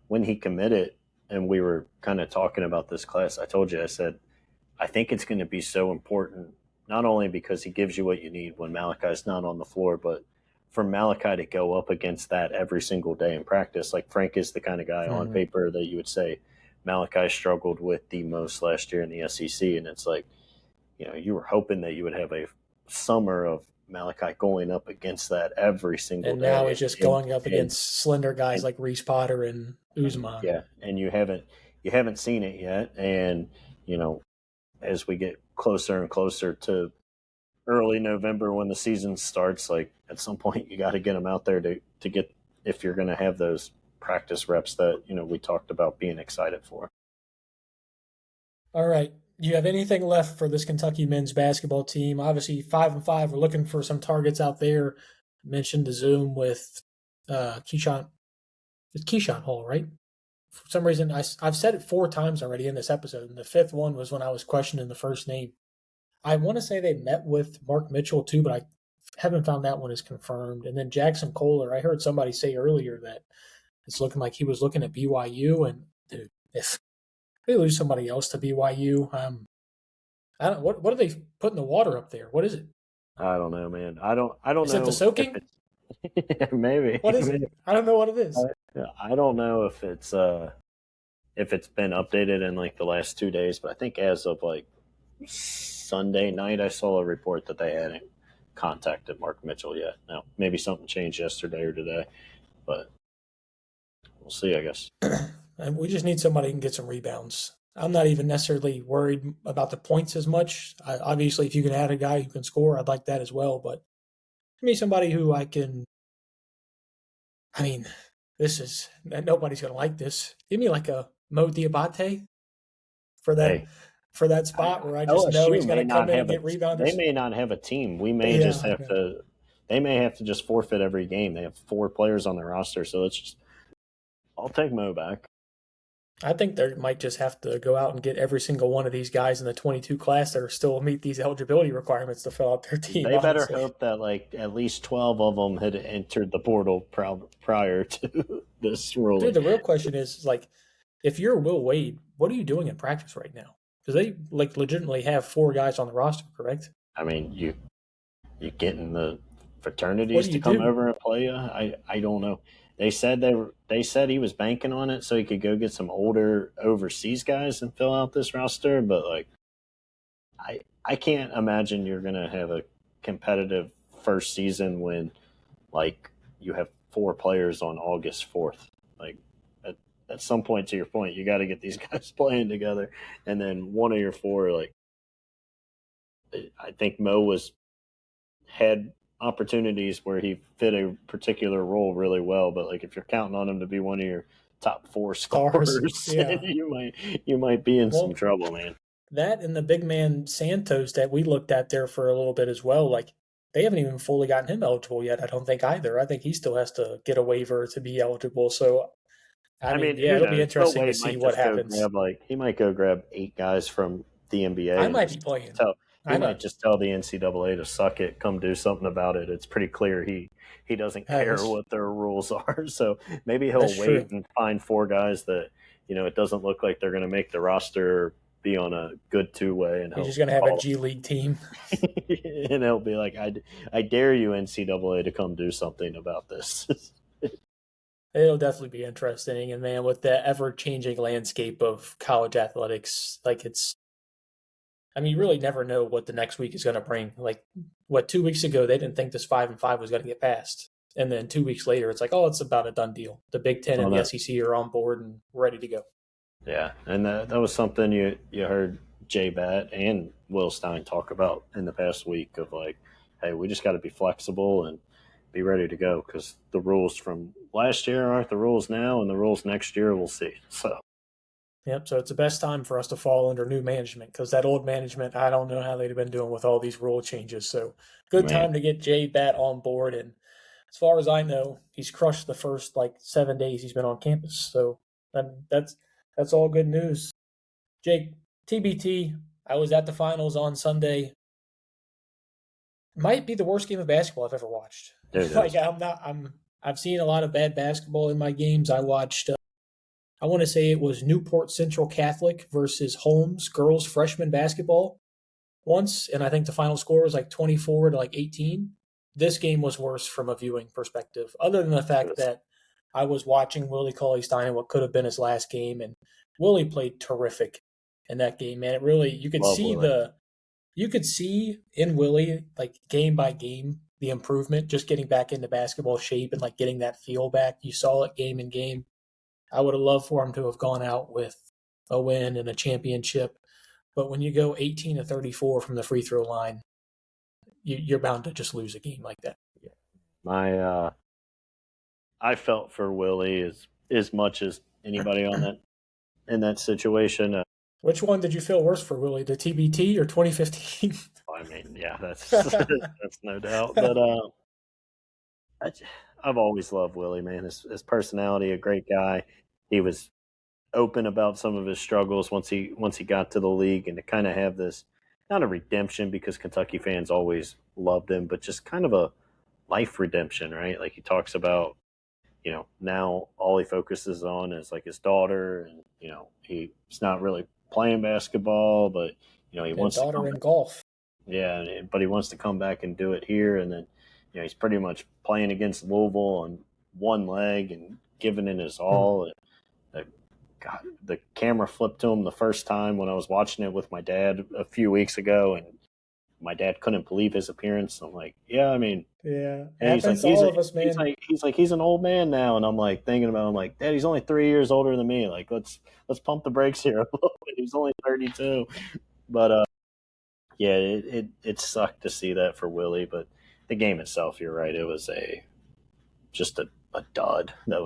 when he committed. and we were kind of talking about this class, I told you, I said, I think it's going to be so important, not only because he gives you what you need when Malachi's not on the floor, but for Malachi to go up against that every single day in practice. Like Frank is the kind of guy on paper that you would say Malachi struggled with the most last year in the SEC. And it's like, you were hoping that you would have a summer of Malachi going up against that every single and day. And now he's just going up against slender guys like Reese Potter and Usman. Yeah, and you haven't seen it yet. And, as we get closer and closer to early November when the season starts, like at some point you got to get them out there to get, if you're going to have those practice reps that, we talked about being excited for. All right. Do you have anything left for this Kentucky men's basketball team? Obviously 5-5. We're looking for some targets out there. I mentioned the Zoom with Keyshawn. It's Keyshawn Hall, right? For some reason, I've said it 4 times already in this episode, and the 5th one was when I was questioning the first name. I want to say they met with Mark Mitchell too, but I haven't found that one is confirmed. And then Jackson Kohler, I heard somebody say earlier that it's looking like he was looking at BYU, and dude, if they lose somebody else to BYU, I don't. What are they putting the water up there? What is it? I don't know, man. I don't know. Is it the soaking? Maybe. What is it? I don't know what it is. I don't know if it's been updated in like the last 2 days, but I think as of like Sunday night, I saw a report that they hadn't contacted Mark Mitchell yet. Now, maybe something changed yesterday or today, but we'll see, I guess. And we just need somebody who can get some rebounds. I'm not even necessarily worried about the points as much. Obviously, if you can add a guy who can score, I'd like that as well. But give me somebody who I can. I mean, nobody's going to like this. Give me like a Mo Diabate for that spot where I just know he's going to come in and get rebounders. They may not have a team. We may just have to. They may have to just forfeit every game. They have 4 players on their roster, so I'll take Mo back. I think they might just have to go out and get every single one of these guys in the 22 class that are still meet these eligibility requirements to fill out their team. They better hope that like at least 12 of them had entered the portal prior to this ruling. Dude, the real question is like, if you're Will Wade, what are you doing in practice right now? Because they like legitimately have 4 guys on the roster, correct? I mean, you getting the fraternities to come over and play you? I don't know. They said he was banking on it so he could go get some older overseas guys and fill out this roster, but like I can't imagine you're gonna have a competitive first season when like you have 4 players on August 4th. Like at some point, to your point, you got to get these guys playing together, and then one of your 4, like I think Mo had opportunities where he fit a particular role really well, but like if you're counting on him to be one of your top 4 scorers, you might be in some trouble, man. That and the big man Santos that we looked at there for a little bit as well, like they haven't even fully gotten him eligible yet, I don't think either. I think he still has to get a waiver to be eligible. So I mean it'll be interesting to see what happens. He might go grab 8 guys from the NBA. I might be playing. He might just tell the NCAA to suck it, come do something about it. It's pretty clear he doesn't care what their rules are. So maybe he'll wait and find 4 guys that, it doesn't look like they're going to make the roster, be on a good 2-way. And he's just going to have a G League team. And he'll be like, I dare you, NCAA, to come do something about this. It'll definitely be interesting. And man, with the ever-changing landscape of college athletics, like you really never know what the next week is going to bring. Like, 2 weeks ago, they didn't think this 5-5 was going to get passed. And then 2 weeks later, it's like, oh, it's about a done deal. The Big Ten and the SEC are on board and ready to go. Yeah, and that was something you heard Jay Batt and Will Stein talk about in the past week of like, hey, we just got to be flexible and be ready to go because the rules from last year aren't the rules now, and the rules next year we'll see. So. Yep, so it's the best time for us to fall under new management because that old management, I don't know how they'd have been doing with all these rule changes. So good time to get Jay Batt on board. And as far as I know, he's crushed the first 7 days he's been on campus. So that's all good news. Jake, TBT, I was at the finals on Sunday. Might be the worst game of basketball I've ever watched. I've seen a lot of bad basketball in my games. I watched I want to say it was Newport Central Catholic versus Holmes girls freshman basketball once, and I think the final score was like 24 to like 18. This game was worse from a viewing perspective, other than the It fact was that I was watching Willie Cauley-Stein in what could have been his last game, and Willie played terrific in that game, man. It really love Willie. you could see in Willie, like game by game, the improvement, just getting back into basketball shape and like getting that feel back. You saw it game in game. I would have loved for him to have gone out with a win and a championship. But when you go 18 to 34 from the free throw line, you're bound to just lose a game like that. My I felt for Willie as much as anybody on that in that situation. Which one did you feel worse for, Willie? The TBT or 2015? I mean, yeah, that's that's no doubt. But I've always loved Willie, man. His personality, a great guy. He was open about some of his struggles once he got to the league, and to kind of have this not a redemption because Kentucky fans always loved him, but just kind of a life redemption, right? Like he talks about, now all he focuses on is like his daughter, and he's not really playing basketball, but he wants to daughter come in back. golf. Yeah, but he wants to come back and do it here, and then he's pretty much playing against Louisville on one leg and giving it his all. And God, the camera flipped to him the first time when I was watching it with my dad a few weeks ago, and my dad couldn't believe his appearance. I'm like, yeah, I mean, Yeah, and happens to all of us, man. he's an old man now, and I'm like thinking about, Dad, he's only 3 years older than me. Like, let's pump the brakes here a little bit. He's only 32, but yeah, it sucked to see that for Willie. But the game itself, you're right, it was just a dud. There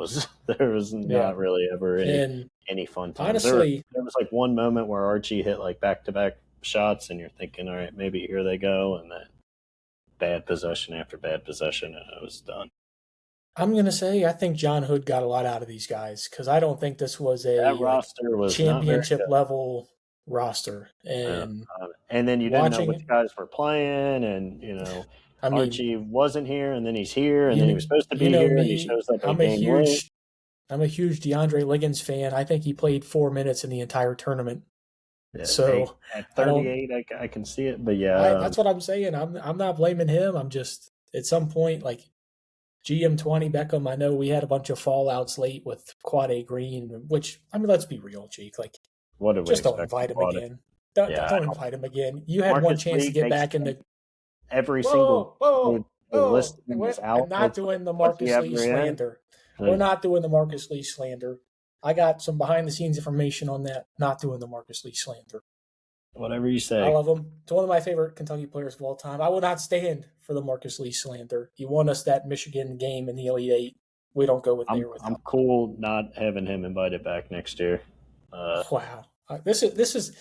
was not really ever any fun times. Honestly, there was like one moment where Archie hit like back-to-back shots, and you're thinking, all right, maybe here they go, and then bad possession after bad possession, and it was done. I'm going to say I think John Hood got a lot out of these guys because I don't think this was That roster was championship level roster. And then you didn't know which guys were playing, and Archie wasn't here, and then he's here, and then he was supposed to be here, and he shows up I'm a huge DeAndre Liggins fan. I think he played 4 minutes in the entire tournament. Yeah, so at 38, I can see it, but that's what I'm saying. I'm not blaming him. I'm just at some point like GM20 Beckham. I know we had a bunch of fallouts late with Quad A Green, which let's be real, Jake. Like, just don't invite him again. Don't invite him again. You had one chance to get back in the every single list. I'm not doing the Marcus Lee slander. We're not doing the Marcus Lee slander. I got some behind-the-scenes information on that. Not doing the Marcus Lee slander. Whatever you say. I love him. It's one of my favorite Kentucky players of all time. I will not stand for the Marcus Lee slander. He won us that Michigan game in the Elite Eight. We don't go with there with him. I'm cool not having him invited back next year. Wow. This is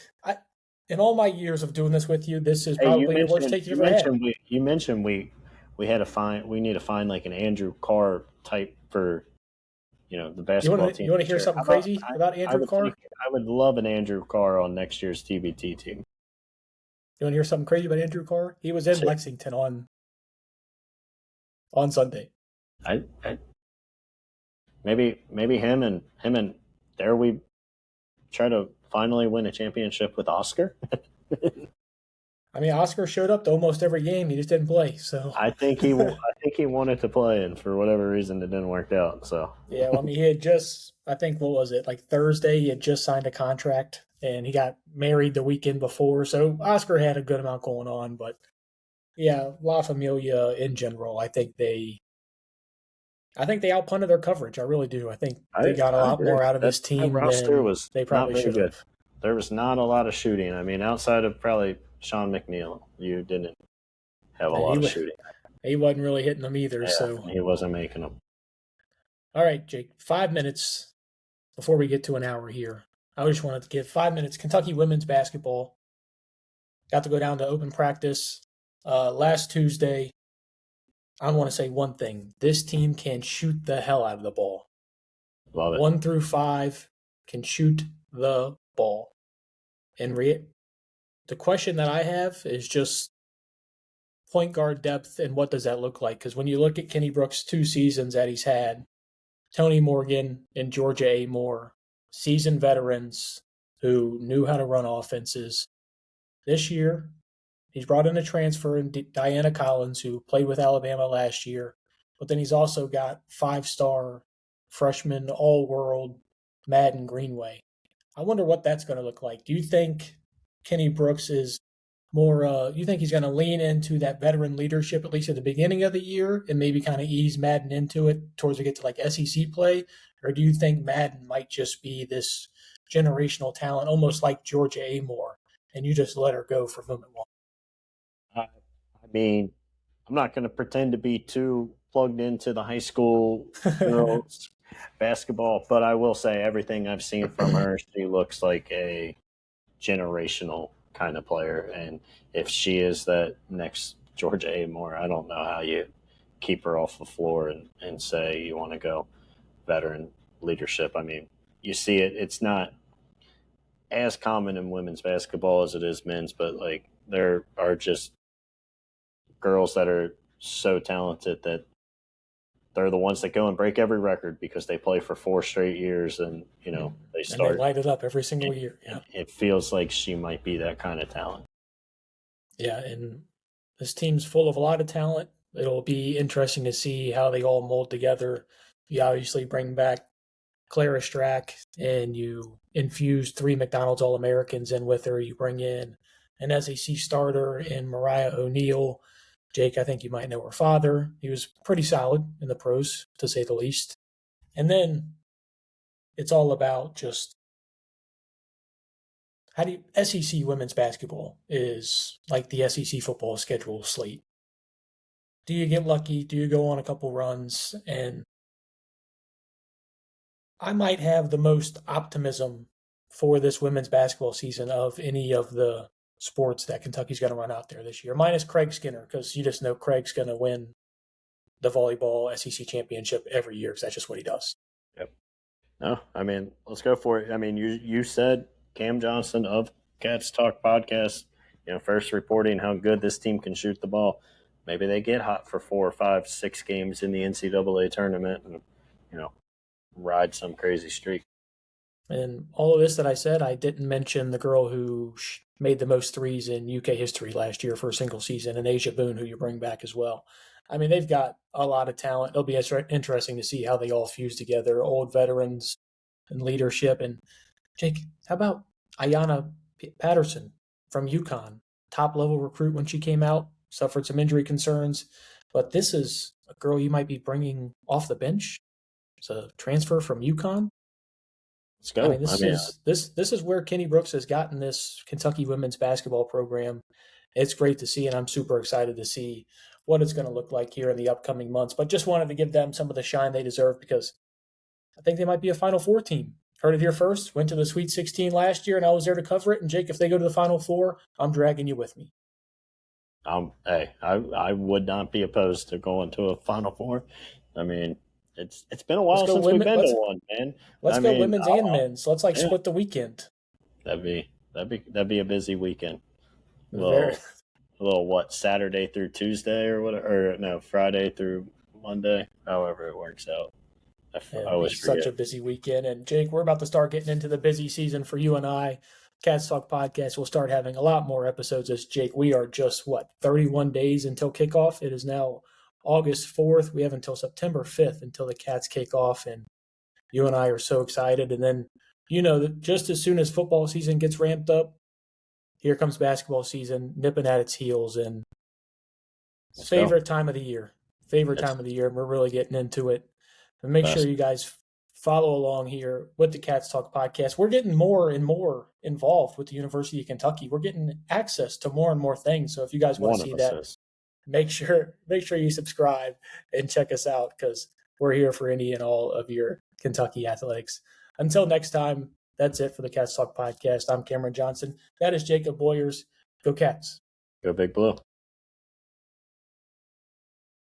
in all my years of doing this with you, this is probably the worst take you've ever had. You mentioned we need to find like an Andrew Carr type for the basketball team. You want to hear something crazy about Andrew Carr? I would love an Andrew Carr on next year's TBT team. You want to hear something crazy about Andrew Carr? He was in Lexington on Sunday. Maybe him and there we try to finally win a championship with Oscar. Oscar showed up to almost every game. He just didn't play. So I think he wanted to play, and for whatever reason, it didn't work out. So yeah, he had just, I think, what was it, like Thursday? He had just signed a contract, and he got married the weekend before. So Oscar had a good amount going on, but yeah, La Familia in general, I think they outpunted their coverage. I really do. I think they got a lot more out of this team than they probably should have. There was not a lot of shooting. Outside of probably Sean McNeil, you didn't have a lot of shooting. He wasn't really hitting them either. Yeah, so he wasn't making them. All right, Jake, 5 minutes before we get to an hour here. I just wanted to give 5 minutes. Kentucky women's basketball got to go down to open practice last Tuesday. I want to say one thing. This team can shoot the hell out of the ball. Love it. 1 through 5 can shoot the ball. And the question that I have is just point guard depth and what does that look like? Because when you look at Kenny Brooks' 2 seasons that he's had, Tony Morgan and Georgia A. Moore seasoned veterans who knew how to run offenses. This year, he's brought in a transfer in Diana Collins, who played with Alabama last year, but then he's also got 5-star freshman all-world Madden Greenway. I wonder what that's going to look like. Do you think Kenny Brooks is more, you think he's going to lean into that veteran leadership, at least at the beginning of the year, and maybe kind of ease Madden into it towards we get to like SEC play? Or do you think Madden might just be this generational talent, almost like Georgia Amore, and you just let her go for moment one? I mean, I'm not going to pretend to be too plugged into the high school girls basketball, but I will say everything I've seen from her, she looks like a generational kind of player. And if she is that next Georgia Amore, I don't know how you keep her off the floor and say you want to go veteran leadership. I mean, you see it. It's not as common in women's basketball as it is men's, but like there are just girls that are so talented that they're the ones that go and break every record because they play for 4 straight years, and they start and they light it up every single year. Yeah, it feels like she might be that kind of talent. Yeah, and this team's full of a lot of talent. It'll be interesting to see how they all mold together. You obviously bring back Clara Strack, and you infuse 3 McDonald's All-Americans in with her. You bring in an SEC starter in Mariah O'Neal. Jake, I think you might know her father. He was pretty solid in the pros, to say the least. And then it's all about just SEC women's basketball is like the SEC football schedule slate. Do you get lucky? Do you go on a couple runs? And I might have the most optimism for this women's basketball season of any of the sports that Kentucky's going to run out there this year, minus Craig Skinner, because you just know Craig's going to win the volleyball SEC championship every year because that's just what he does. Yep. No, I mean, let's go for it. I mean, you said Cam Johnston of Cats Talk podcast, first reporting how good this team can shoot the ball. Maybe they get hot for 4 or 5, 6 games in the NCAA tournament and, ride some crazy streak. And all of this that I said, I didn't mention the girl who made the most threes in UK history last year for a single season, and Asia Boone, who you bring back as well. I mean, they've got a lot of talent. It'll be interesting to see how they all fuse together, old veterans and leadership. And Jake, how about Ayanna Patterson from UConn, top-level recruit when she came out, suffered some injury concerns, but this is a girl you might be bringing off the bench. It's a transfer from UConn. Let's go. I mean, this is where Kenny Brooks has gotten this Kentucky women's basketball program. It's great to see, and I'm super excited to see what it's going to look like here in the upcoming months. But just wanted to give them some of the shine they deserve because I think they might be a Final Four team. Heard it here first. Went to the Sweet 16 last year, and I was there to cover it. And Jake, if they go to the Final Four, I'm dragging you with me. Hey, I would not be opposed to going to a Final Four. I mean, it's been a while since we've been to one, man. Let's go women's and men's. Let's split the weekend. That'd be a busy weekend. A little what, Saturday through Tuesday or whatever, or no, Friday through Monday, however it works out. I always forget. Such a busy weekend. And Jake, we're about to start getting into the busy season for you and I. Cats Talk Podcast will start having a lot more episodes as Jake. We are just 31 days until kickoff. It is now August 4th. We have until September 5th until the Cats kick off, and you and I are so excited. And then, that just as soon as football season gets ramped up, here comes basketball season nipping at its heels. And favorite time of the year. Time of the year. And we're really getting into it. And make sure you guys follow along here with the Cats Talk podcast. We're getting more and more involved with the University of Kentucky. We're getting access to more and more things. So if you guys want to see that, make sure you subscribe and check us out because we're here for any and all of your Kentucky athletics. Until next time, that's it for the Cats Talk podcast. I'm Cameron Johnston. That is Jacob Boyers. Go Cats. Go Big Blue.